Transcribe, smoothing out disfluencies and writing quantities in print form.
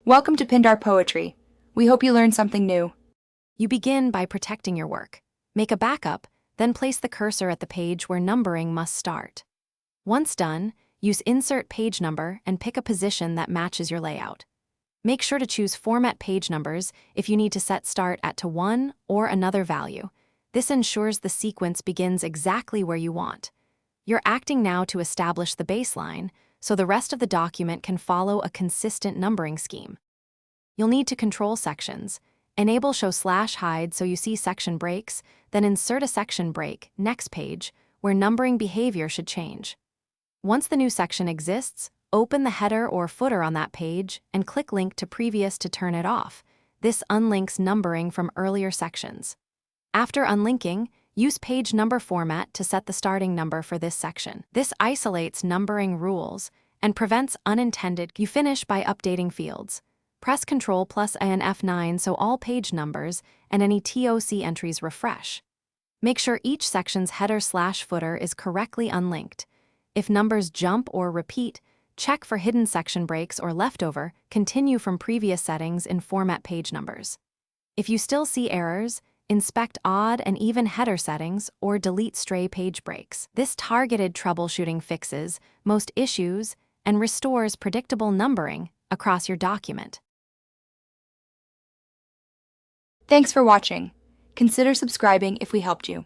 Welcome to Pindar Poetry. We hope you learned something new. You begin by protecting your work. Make a backup, then place the cursor at the page where numbering must start. Once done, use Insert Page Number and pick a position that matches your layout. Make sure to choose Format Page Numbers if you need to set Start at to 1 or another value. This ensures the sequence begins exactly where you want. You're acting now to establish the baseline, so the rest of the document can follow a consistent numbering scheme. You'll need to control sections. Enable Show/Hide so you see section breaks, then insert a section break, next page, where numbering behavior should change. Once the new section exists, open the header or footer on that page and click Link to Previous to turn it off. This unlinks numbering from earlier sections. After unlinking, use page number format to set the starting number for this section. This isolates numbering rules and prevents unintended. You finish by updating fields. Press Ctrl+ and F9 so all page numbers and any TOC entries refresh. Make sure each section's header/footer is correctly unlinked. If numbers jump or repeat, check for hidden section breaks or leftover, continue from previous settings in Format Page Numbers. If you still see errors, inspect odd and even header settings or delete stray page breaks. This targeted troubleshooting fixes most issues and restores predictable numbering across your document. Thanks for watching. Consider subscribing if we helped you.